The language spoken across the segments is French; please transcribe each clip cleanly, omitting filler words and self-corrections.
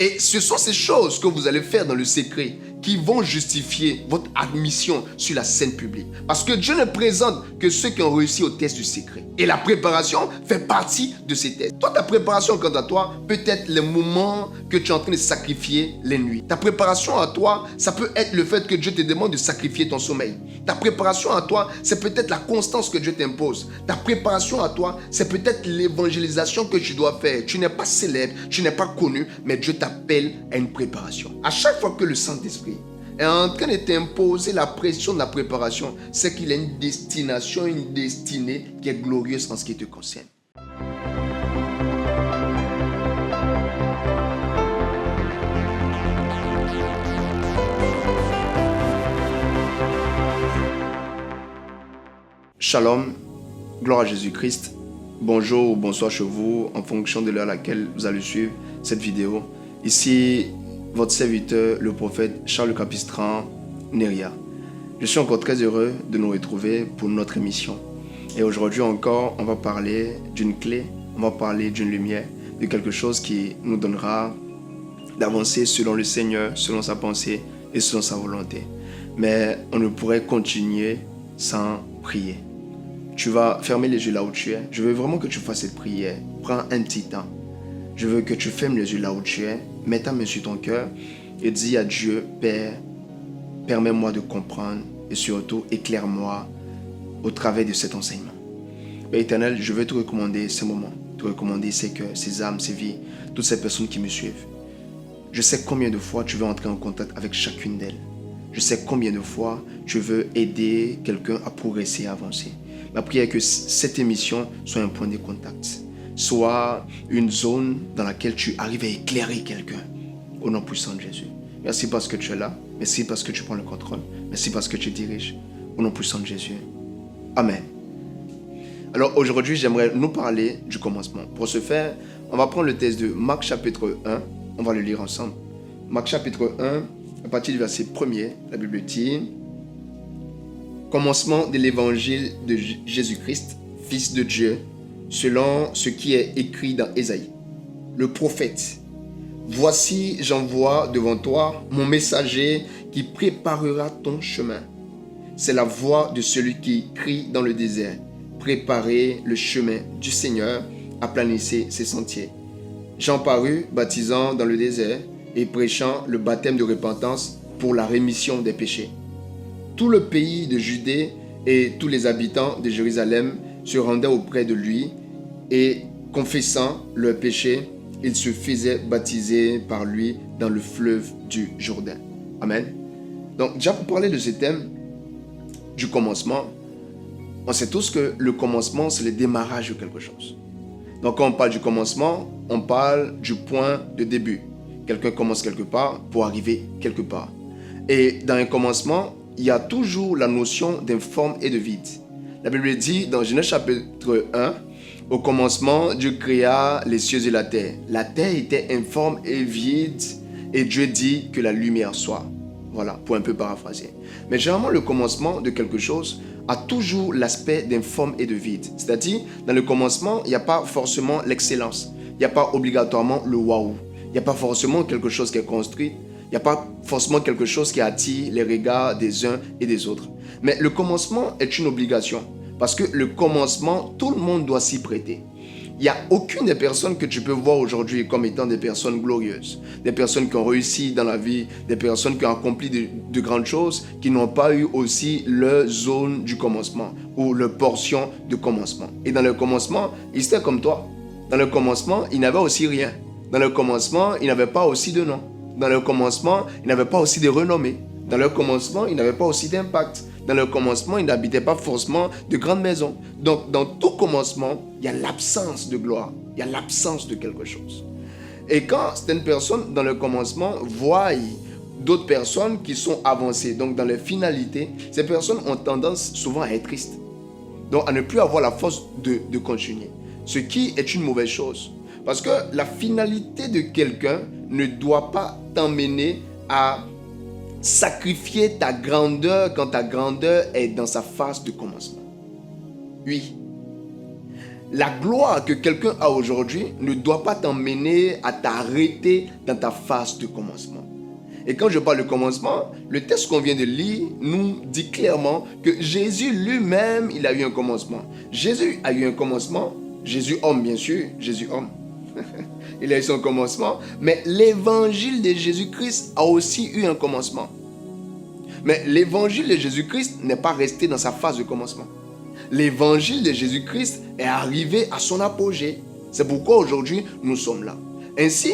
Et ce sont ces choses que vous allez faire dans le secret qui vont justifier votre admission sur la scène publique. Parce que Dieu ne présente que ceux qui ont réussi au test du secret. Et la préparation fait partie de ces tests. Toi, ta préparation, quant à toi, peut être les moments que tu es en train de sacrifier les nuits. Ta préparation à toi, ça peut être le fait que Dieu te demande de sacrifier ton sommeil. Ta préparation à toi, c'est peut-être la constance que Dieu t'impose. Ta préparation à toi, c'est peut-être l'évangélisation que tu dois faire. Tu n'es pas célèbre, tu n'es pas connu, mais Dieu t'appelle à une préparation. À chaque fois que le Saint-Esprit est en train de t'imposer la pression de la préparation, c'est qu'il a une destination, une destinée qui est glorieuse en ce qui te concerne. Shalom, gloire à Jésus-Christ. Bonjour ou bonsoir chez vous en fonction de l'heure à laquelle vous allez suivre cette vidéo. Ici, votre serviteur, le prophète Charles Capistran Neria. Je suis encore très heureux de nous retrouver pour notre émission. Et aujourd'hui encore, on va parler d'une clé, on va parler d'une lumière, de quelque chose qui nous donnera d'avancer selon le Seigneur, selon sa pensée et selon sa volonté. Mais on ne pourrait continuer sans prier. Tu vas fermer les yeux là où tu es. Je veux vraiment que tu fasses cette prière. Prends un petit temps. Je veux que tu fermes les yeux là où tu es. Mets ta main sur ton cœur et dis à Dieu, Père, permets-moi de comprendre et surtout éclaire-moi au travers de cet enseignement. Père éternel, je veux te recommander ces moments, te recommander ces cœurs, ces âmes, ces vies, toutes ces personnes qui me suivent. Je sais combien de fois tu veux entrer en contact avec chacune d'elles. Je sais combien de fois tu veux aider quelqu'un à progresser, à avancer. Ma prière est que cette émission soit un point de contact, soit une zone dans laquelle tu arrives à éclairer quelqu'un. Au nom puissant de Jésus. Merci parce que tu es là. Merci parce que tu prends le contrôle. Merci parce que tu diriges. Au nom puissant de Jésus. Amen. Alors aujourd'hui, j'aimerais nous parler du commencement. Pour ce faire, on va prendre le texte de Marc chapitre 1. On va le lire ensemble. Marc chapitre 1, à partir du verset 1er, la Bible dit: Commencement de l'évangile de Jésus-Christ, Fils de Dieu, selon ce qui est écrit dans Ésaïe. Le prophète: Voici, j'envoie devant toi mon messager qui préparera ton chemin. C'est la voix de celui qui crie dans le désert: Préparez le chemin du Seigneur, aplanissez ses sentiers. Jean parut, baptisant dans le désert et prêchant le baptême de repentance pour la rémission des péchés. Tout le pays de Judée et tous les habitants de Jérusalem se rendaient auprès de lui et, confessant leurs péchés, ils se faisaient baptiser par lui dans le fleuve du Jourdain. Amen. Donc, déjà pour parler de ce thème du commencement, on sait tous que le commencement, c'est le démarrage de quelque chose. Donc, quand on parle du commencement, on parle du point de début. Quelqu'un commence quelque part pour arriver quelque part. Et dans un commencement, il y a toujours la notion d'informe et de vide. La Bible dit dans Genèse chapitre 1, au commencement, Dieu créa les cieux et la terre. La terre était informe et vide et Dieu dit que la lumière soit. Voilà, pour un peu paraphraser. Mais généralement, le commencement de quelque chose a toujours l'aspect d'informe et de vide. C'est-à-dire, dans le commencement, il n'y a pas forcément l'excellence. Il n'y a pas obligatoirement le waouh. Il n'y a pas forcément quelque chose qui est construit. Il n'y a pas forcément quelque chose qui attire les regards des uns et des autres. Mais le commencement est une obligation. Parce que le commencement, tout le monde doit s'y prêter. Il n'y a aucune des personnes que tu peux voir aujourd'hui comme étant des personnes glorieuses, des personnes qui ont réussi dans la vie, des personnes qui ont accompli de grandes choses, qui n'ont pas eu aussi leur zone du commencement ou leur portion de commencement. Et dans le commencement, ils étaient comme toi. Dans le commencement, ils n'avaient aussi rien. Dans le commencement, ils n'avaient pas aussi de nom. Dans le commencement, ils n'avaient pas aussi de renommée. Dans le commencement, ils n'avaient pas aussi d'impact. Dans le commencement, ils n'habitaient pas forcément de grandes maisons. Donc, dans tout commencement, il y a l'absence de gloire. Il y a l'absence de quelque chose. Et quand certaines personnes, dans le commencement, voient d'autres personnes qui sont avancées, donc dans les finalités, ces personnes ont tendance souvent à être tristes. Donc, à ne plus avoir la force de continuer. Ce qui est une mauvaise chose. Parce que la finalité de quelqu'un ne doit pas t'emmener à sacrifier ta grandeur quand ta grandeur est dans sa phase de commencement. Oui. La gloire que quelqu'un a aujourd'hui ne doit pas t'emmener à t'arrêter dans ta phase de commencement. Et quand je parle de commencement, le texte qu'on vient de lire nous dit clairement que Jésus lui-même, il a eu un commencement. Jésus a eu un commencement, Jésus homme bien sûr, Jésus homme. Il a eu son commencement, mais l'évangile de Jésus-Christ a aussi eu un commencement. Mais l'évangile de Jésus-Christ n'est pas resté dans sa phase de commencement. L'évangile de Jésus-Christ est arrivé à son apogée. C'est pourquoi aujourd'hui nous sommes là. Ainsi,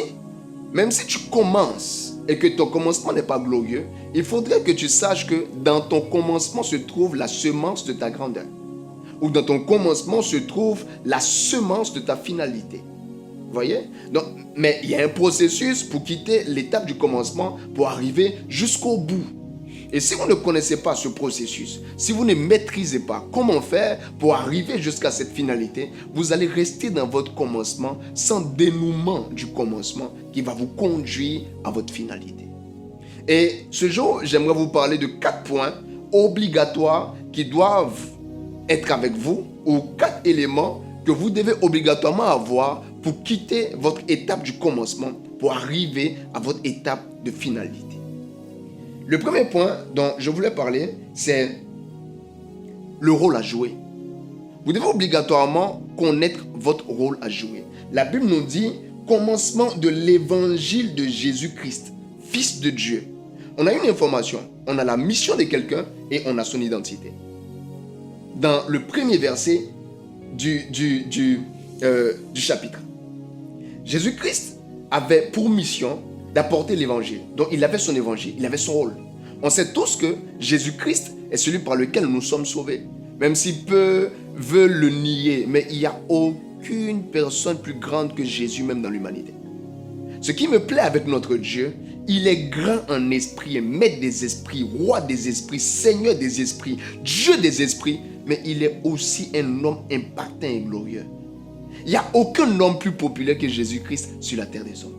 même si tu commences et que ton commencement n'est pas glorieux, il faudrait que tu saches que dans ton commencement se trouve la semence de ta grandeur. Ou dans ton commencement se trouve la semence de ta finalité. Vous voyez? Donc, mais il y a un processus pour quitter l'étape du commencement pour arriver jusqu'au bout. Et si vous ne connaissez pas ce processus, si vous ne maîtrisez pas comment faire pour arriver jusqu'à cette finalité, vous allez rester dans votre commencement sans dénouement du commencement qui va vous conduire à votre finalité. Et ce jour, j'aimerais vous parler de 4 points obligatoires qui doivent être avec vous, ou 4 éléments que vous devez obligatoirement avoir pour quitter votre étape du commencement pour arriver à votre étape de finalité. Le premier point dont je voulais parler, c'est le rôle à jouer. Vous devez obligatoirement connaître votre rôle à jouer. La Bible nous dit commencement de l'évangile de Jésus-Christ, Fils de Dieu. On a une information, on a la mission de quelqu'un et on a son identité. Dans le premier verset du chapitre, Jésus-Christ avait pour mission d'apporter l'évangile. Donc il avait son évangile, il avait son rôle. On sait tous que Jésus-Christ est celui par lequel nous sommes sauvés. Même si peu veulent le nier, mais il n'y a aucune personne plus grande que Jésus même dans l'humanité. Ce qui me plaît avec notre Dieu, il est grand en esprit, maître des esprits, roi des esprits, seigneur des esprits, Dieu des esprits, mais il est aussi un homme impactant et glorieux. Il n'y a aucun homme plus populaire que Jésus-Christ sur la terre des hommes.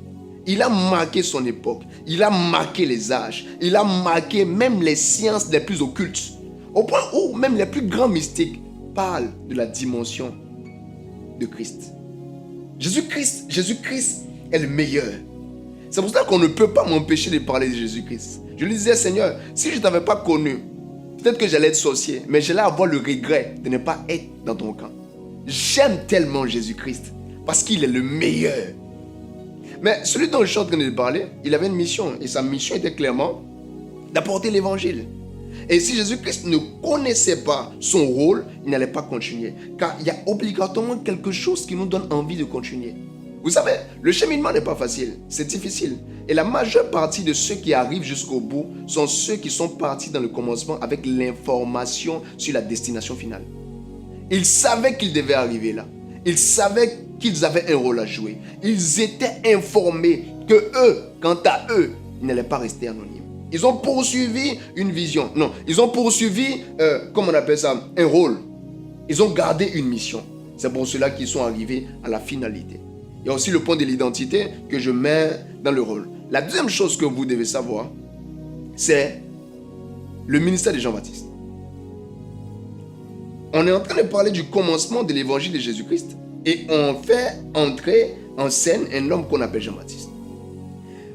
Il a marqué son époque, il a marqué les âges, il a marqué même les sciences les plus occultes, au point où même les plus grands mystiques parlent de la dimension de Christ. Jésus-Christ est le meilleur. C'est pour ça qu'on ne peut pas m'empêcher de parler de Jésus-Christ. Je lui disais, Seigneur, si je ne t'avais pas connu, peut-être que j'allais être sorcier, mais j'allais avoir le regret de ne pas être dans ton camp. J'aime tellement Jésus-Christ parce qu'il est le meilleur. Mais celui dont je suis en train de parler, il avait une mission. Et sa mission était clairement d'apporter l'évangile. Et si Jésus-Christ ne connaissait pas son rôle, il n'allait pas continuer. Car il y a obligatoirement quelque chose qui nous donne envie de continuer. Vous savez, le cheminement n'est pas facile, c'est difficile. Et la majeure partie de ceux qui arrivent jusqu'au bout sont ceux qui sont partis dans le commencement avec l'information sur la destination finale. Ils savaient qu'ils devaient arriver là. Ils savaient qu'ils avaient un rôle à jouer. Ils étaient informés que eux, quant à eux, ils n'allaient pas rester anonymes. Ils ont poursuivi une vision. Non, ils ont poursuivi, comment on appelle ça, un rôle. Ils ont gardé une mission. C'est pour cela qu'ils sont arrivés à la finalité. Il y a aussi le point de l'identité que je mets dans le rôle. La deuxième chose que vous devez savoir, c'est le ministère de Jean-Baptiste. On est en train de parler du commencement de l'évangile de Jésus-Christ et on fait entrer en scène un homme qu'on appelle Jean-Baptiste.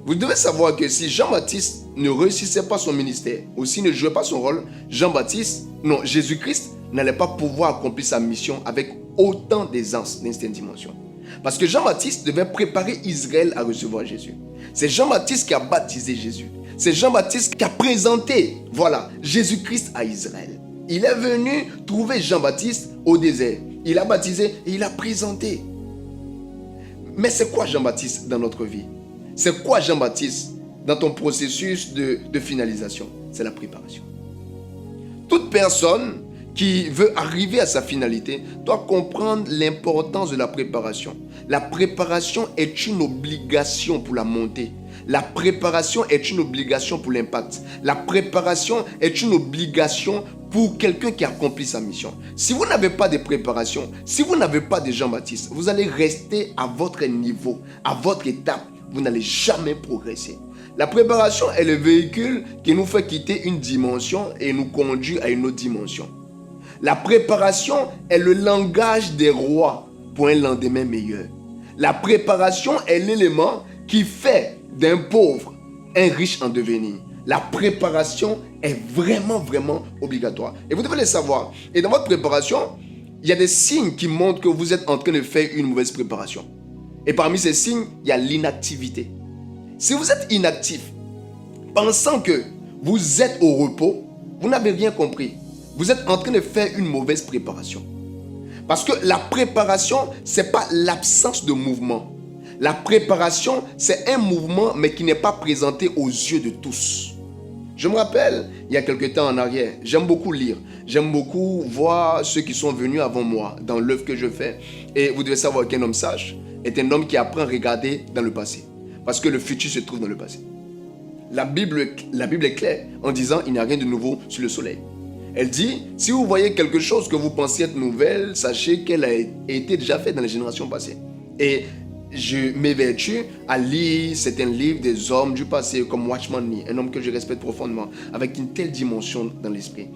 Vous devez savoir que si Jean-Baptiste ne réussissait pas son ministère ou s'il ne jouait pas son rôle, Jésus-Christ n'allait pas pouvoir accomplir sa mission avec autant d'aisance dans cette dimension. Parce que Jean-Baptiste devait préparer Israël à recevoir Jésus. C'est Jean-Baptiste qui a baptisé Jésus. C'est Jean-Baptiste qui a présenté, Jésus-Christ à Israël. Il est venu trouver Jean-Baptiste au désert. Il a baptisé et il a présenté. Mais c'est quoi Jean-Baptiste dans notre vie? C'est quoi Jean-Baptiste dans ton processus de finalisation? C'est la préparation. Toute personne qui veut arriver à sa finalité doit comprendre l'importance de la préparation. La préparation est une obligation pour la montée. La préparation est une obligation pour l'impact. La préparation est une obligation pour quelqu'un qui accomplit sa mission. Si vous n'avez pas de préparation, si vous n'avez pas de Jean-Baptiste, vous allez rester à votre niveau, à votre étape. Vous n'allez jamais progresser. La préparation est le véhicule qui nous fait quitter une dimension et nous conduit à une autre dimension. La préparation est le langage des rois pour un lendemain meilleur. La préparation est l'élément qui fait d'un pauvre un riche en devenir. La préparation est vraiment, vraiment obligatoire. Et vous devez le savoir. Et dans votre préparation, il y a des signes qui montrent que vous êtes en train de faire une mauvaise préparation. Et parmi ces signes, il y a l'inactivité. Si vous êtes inactif, pensant que vous êtes au repos, vous n'avez rien compris. Vous êtes en train de faire une mauvaise préparation. Parce que la préparation, ce n'est pas l'absence de mouvement. La préparation, c'est un mouvement, mais qui n'est pas présenté aux yeux de tous. Je me rappelle, il y a quelque temps en arrière, j'aime beaucoup lire. J'aime beaucoup voir ceux qui sont venus avant moi dans l'œuvre que je fais. Et vous devez savoir qu'un homme sage est un homme qui apprend à regarder dans le passé. Parce que le futur se trouve dans le passé. La Bible est claire en disant il n'y a rien de nouveau sous le soleil. Elle dit, si vous voyez quelque chose que vous pensez être nouvelle, sachez qu'elle a été déjà faite dans les générations passées. Et je m'évertue à lire certains livres des hommes du passé comme Watchman Nee, un homme que je respecte profondément, avec une telle dimension dans l'esprit.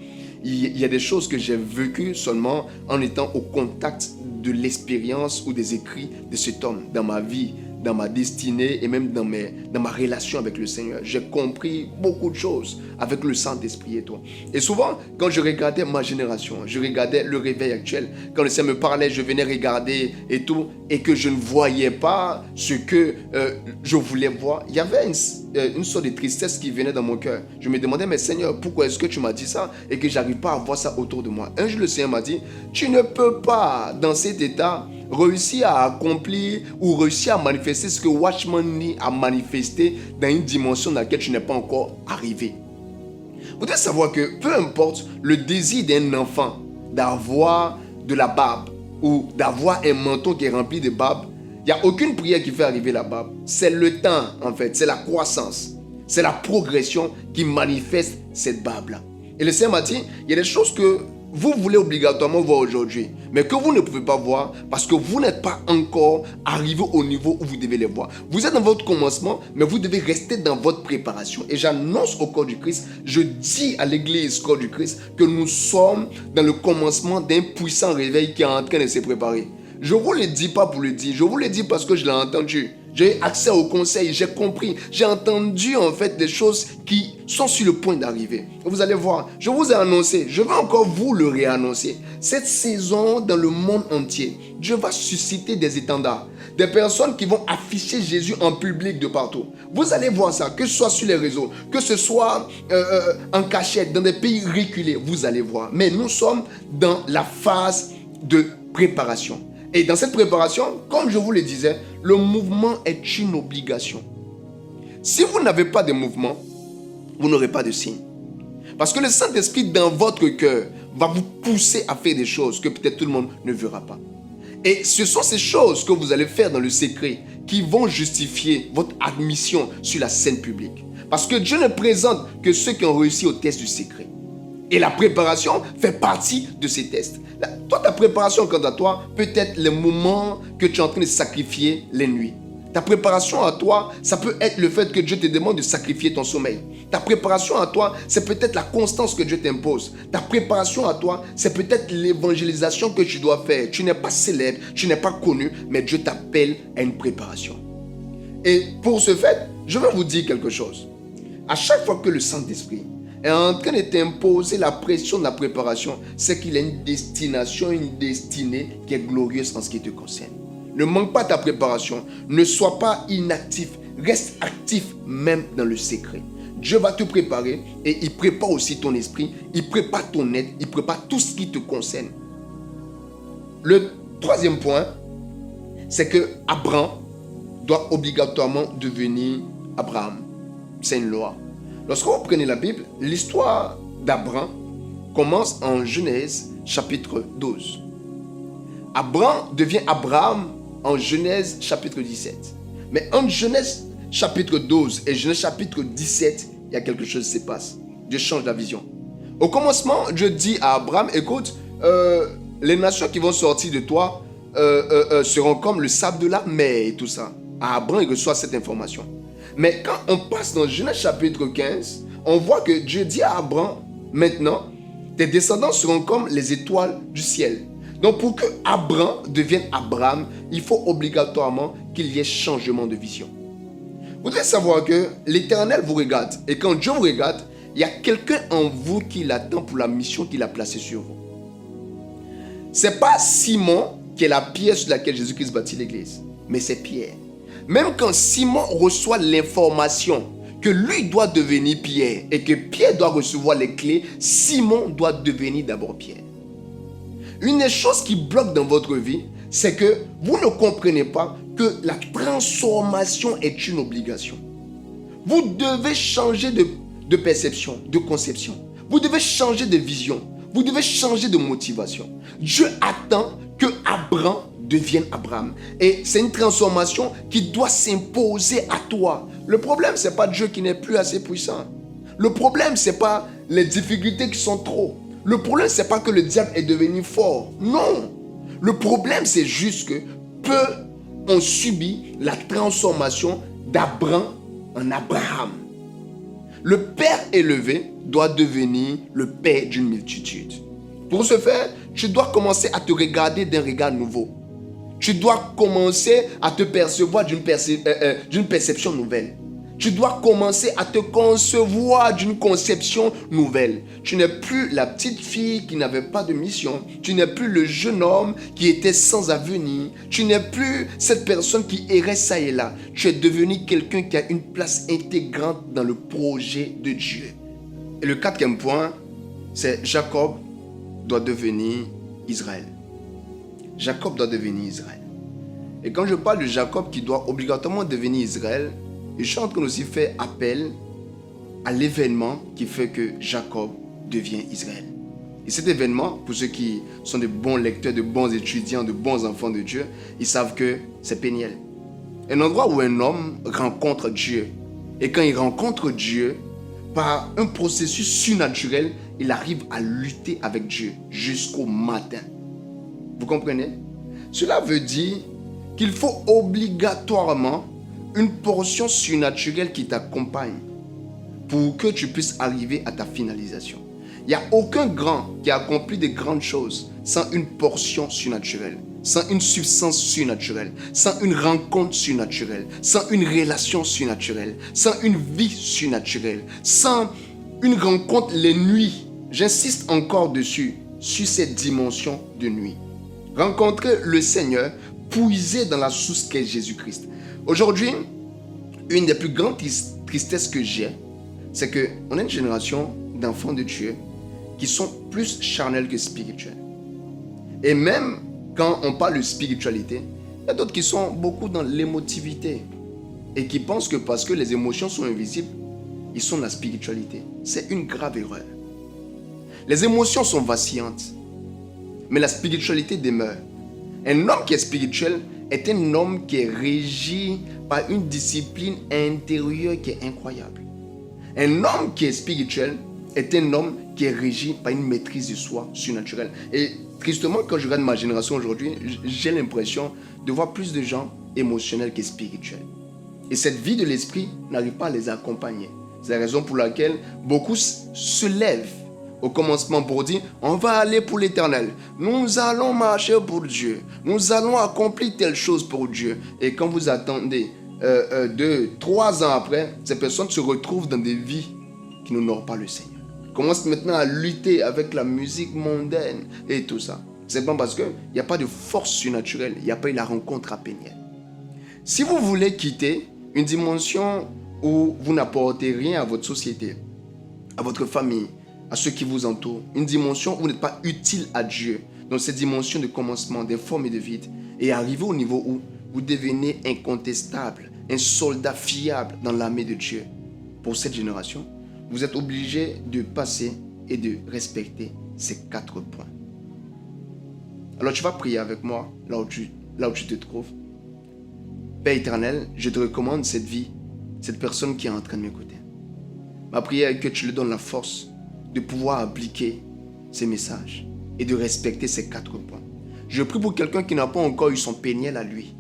Il y a des choses que j'ai vécues seulement en étant au contact de l'expérience ou des écrits de cet homme dans ma vie, dans ma destinée et même dans ma relation avec le Seigneur. J'ai compris beaucoup de choses avec le Saint-Esprit et tout. Et souvent, quand je regardais ma génération, je regardais le réveil actuel, quand le Seigneur me parlait, je venais regarder et tout, et que je ne voyais pas ce que je voulais voir. Il y avait une sorte de tristesse qui venait dans mon cœur. Je me demandais, mais Seigneur, pourquoi est-ce que tu m'as dit ça et que je n'arrive pas à voir ça autour de moi? Un jour, le Seigneur m'a dit, tu ne peux pas, dans cet état, réussir à accomplir ou réussir à manifester ce que Watchman Nee a manifesté dans une dimension dans laquelle tu n'es pas encore arrivé. Vous devez savoir que peu importe le désir d'un enfant d'avoir de la barbe ou d'avoir un menton qui est rempli de barbe, il n'y a aucune prière qui fait arriver la barbe. C'est le temps en fait, c'est la croissance, c'est la progression qui manifeste cette barbe-là. Et le Seigneur m'a dit, il y a des choses que vous voulez obligatoirement voir aujourd'hui, mais que vous ne pouvez pas voir parce que vous n'êtes pas encore arrivé au niveau où vous devez les voir. Vous êtes dans votre commencement, mais vous devez rester dans votre préparation. Et j'annonce au corps du Christ, je dis à l'église corps du Christ que nous sommes dans le commencement d'un puissant réveil qui est en train de se préparer. Je ne vous le dis pas pour le dire, je vous le dis parce que je l'ai entendu. J'ai accès au conseil, j'ai compris, j'ai entendu en fait des choses qui sont sur le point d'arriver. Vous allez voir, je vous ai annoncé, je vais encore vous le réannoncer. Cette saison dans le monde entier, Dieu va susciter des étendards, des personnes qui vont afficher Jésus en public de partout. Vous allez voir ça, que ce soit sur les réseaux, que ce soit en cachette, dans des pays reculés, vous allez voir. Mais nous sommes dans la phase de préparation. Et dans cette préparation, comme je vous le disais, le mouvement est une obligation. Si vous n'avez pas de mouvement, vous n'aurez pas de signe. Parce que le Saint-Esprit dans votre cœur va vous pousser à faire des choses que peut-être tout le monde ne verra pas. Et ce sont ces choses que vous allez faire dans le secret qui vont justifier votre admission sur la scène publique. Parce que Dieu ne présente que ceux qui ont réussi au test du secret. Et la préparation fait partie de ces tests. Toi, ta préparation quant à toi, peut-être les moments que tu es en train de sacrifier les nuits. Ta préparation à toi, ça peut être le fait que Dieu te demande de sacrifier ton sommeil. Ta préparation à toi, c'est peut-être la constance que Dieu t'impose. Ta préparation à toi, c'est peut-être l'évangélisation que tu dois faire. Tu n'es pas célèbre, tu n'es pas connu, mais Dieu t'appelle à une préparation. Et pour ce fait, je vais vous dire quelque chose. À chaque fois que le Saint-Esprit est en train de t'imposer la pression de la préparation, c'est qu'il a une destination, une destinée qui est glorieuse en ce qui te concerne. Ne manque pas ta préparation, ne sois pas inactif, reste actif même dans le secret. Dieu va te préparer et il prépare aussi ton esprit, il prépare ton être, il prépare tout ce qui te concerne. Le troisième point, c'est que Abraham doit obligatoirement devenir Abraham. C'est une loi. Lorsque vous prenez la Bible, l'histoire d'Abraham commence en Genèse chapitre 12. Abraham devient Abraham en Genèse chapitre 17. Mais entre Genèse chapitre 12 et Genèse chapitre 17, il y a quelque chose qui se passe. Dieu change la vision. Au commencement, Dieu dit à Abraham, écoute, les nations qui vont sortir de toi seront comme le sable de la mer et tout ça. Abraham il reçoit cette information. Mais quand on passe dans Genèse chapitre 15, on voit que Dieu dit à Abraham, maintenant, tes descendants seront comme les étoiles du ciel. Donc pour que Abraham devienne Abraham, il faut obligatoirement qu'il y ait changement de vision. Vous devez savoir que l'Éternel vous regarde. Et quand Dieu vous regarde, il y a quelqu'un en vous qui l'attend pour la mission qu'il a placée sur vous. Ce n'est pas Simon qui est la pierre sur laquelle Jésus-Christ bâtit l'église, mais c'est Pierre. Même quand Simon reçoit l'information que lui doit devenir Pierre et que Pierre doit recevoir les clés, Simon doit devenir d'abord Pierre. Une des choses qui bloque dans votre vie, c'est que vous ne comprenez pas que la transformation est une obligation. Vous devez changer de perception, de conception. Vous devez changer de vision. Vous devez changer de motivation. Dieu attend que Abraham devienne Abraham. Et c'est une transformation qui doit s'imposer à toi. Le problème, ce n'est pas Dieu qui n'est plus assez puissant. Le problème, ce n'est pas les difficultés qui sont trop. Le problème, ce n'est pas que le diable est devenu fort. Non. Le problème, c'est juste que peu ont subi la transformation d'Abraham en Abraham. Le père élevé doit devenir le père d'une multitude. Pour ce faire, tu dois commencer à te regarder d'un regard nouveau. Tu dois commencer à te percevoir d'une perception nouvelle. Tu dois commencer à te concevoir d'une conception nouvelle. Tu n'es plus la petite fille qui n'avait pas de mission. Tu n'es plus le jeune homme qui était sans avenir. Tu n'es plus cette personne qui errait ça et là. Tu es devenu quelqu'un qui a une place intégrante dans le projet de Dieu. Et le quatrième point, c'est Jacob doit devenir Israël. Jacob doit devenir Israël. Et quand je parle de Jacob qui doit obligatoirement devenir Israël, je suis en train aussi faire appel à l'événement qui fait que Jacob devient Israël. Et cet événement, pour ceux qui sont de bons lecteurs, de bons étudiants, de bons enfants de Dieu, ils savent que c'est Péniel. Un endroit où un homme rencontre Dieu. Et quand il rencontre Dieu, par un processus surnaturel, il arrive à lutter avec Dieu jusqu'au matin. Vous comprenez? Cela veut dire qu'il faut obligatoirement une portion surnaturelle qui t'accompagne pour que tu puisses arriver à ta finalisation. Il n'y a aucun grand qui a accompli de grandes choses sans une portion surnaturelle, sans une substance surnaturelle, sans une rencontre surnaturelle, sans une relation surnaturelle, sans une vie surnaturelle, sans une rencontre les nuits. J'insiste encore dessus, sur cette dimension de nuit. Rencontrer le Seigneur, puiser dans la source qu'est Jésus-Christ. Aujourd'hui, une des plus grandes tristesses que j'ai, c'est qu'on a une génération d'enfants de Dieu qui sont plus charnels que spirituels. Et même quand on parle de spiritualité, il y a d'autres qui sont beaucoup dans l'émotivité et qui pensent que parce que les émotions sont invisibles, ils sont dans la spiritualité. C'est une grave erreur. Les émotions sont vacillantes, mais la spiritualité demeure. Un homme qui est spirituel est un homme qui est régi par une discipline intérieure qui est incroyable. Un homme qui est spirituel est un homme qui est régi par une maîtrise de soi surnaturelle. Et tristement, quand je regarde ma génération aujourd'hui, j'ai l'impression de voir plus de gens émotionnels que spirituels. Et cette vie de l'esprit n'arrive pas à les accompagner. C'est la raison pour laquelle beaucoup se lèvent au commencement pour dire on va aller pour l'éternel, nous allons marcher pour Dieu, nous allons accomplir telle chose pour Dieu. Et quand vous attendez 2-3 ans après, ces personnes se retrouvent dans des vies qui n'honorent pas le Seigneur. Ils commencent maintenant à lutter avec la musique mondaine et tout ça. C'est pas parce qu'il n'y a pas de force surnaturelle, il n'y a pas eu la rencontre à Péniel. Si vous voulez quitter une dimension où vous n'apportez rien à votre société, à votre famille, à ceux qui vous entourent, une dimension où vous n'êtes pas utile à Dieu, dans cette dimension de commencement, des formes et de vide, et arriver au niveau où vous devenez incontestable, un soldat fiable dans l'armée de Dieu. Pour cette génération, vous êtes obligé de passer et de respecter ces 4 points. Alors tu vas prier avec moi là où tu te trouves. Père éternel, je te recommande cette vie, cette personne qui est en train de m'écouter. Ma prière est que tu lui donnes la force de pouvoir appliquer ces messages et de respecter ces 4 points. Je prie pour quelqu'un qui n'a pas encore eu son Péniel à lui,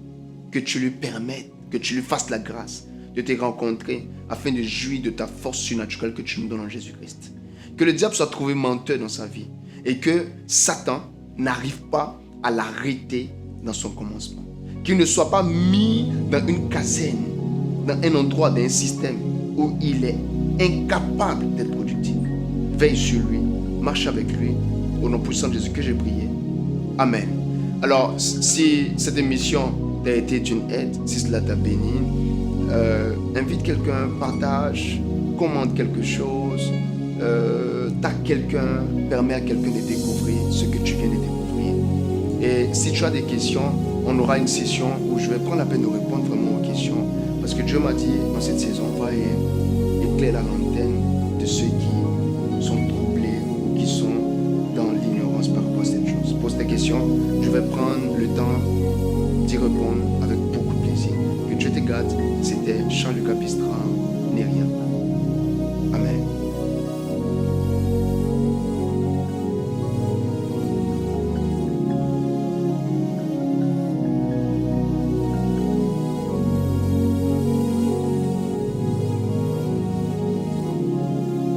que tu lui permettes, que tu lui fasses la grâce de te rencontrer afin de jouir de ta force surnaturelle que tu nous donnes en Jésus-Christ. Que le diable soit trouvé menteur dans sa vie et que Satan n'arrive pas à l'arrêter dans son commencement. Qu'il ne soit pas mis dans une caserne, dans un endroit, dans un système où il est incapable d'être productif. Veille sur lui, marche avec lui. Au nom puissant de Jésus que j'ai prié. Amen. Alors, si cette émission t'a été d'une aide, si cela t'a béni, invite quelqu'un, partage, commente quelque chose, tag quelqu'un, permet à quelqu'un de découvrir ce que tu viens de découvrir. Et si tu as des questions, on aura une session où je vais prendre la peine de répondre vraiment aux questions. Parce que Dieu m'a dit, dans cette saison, va et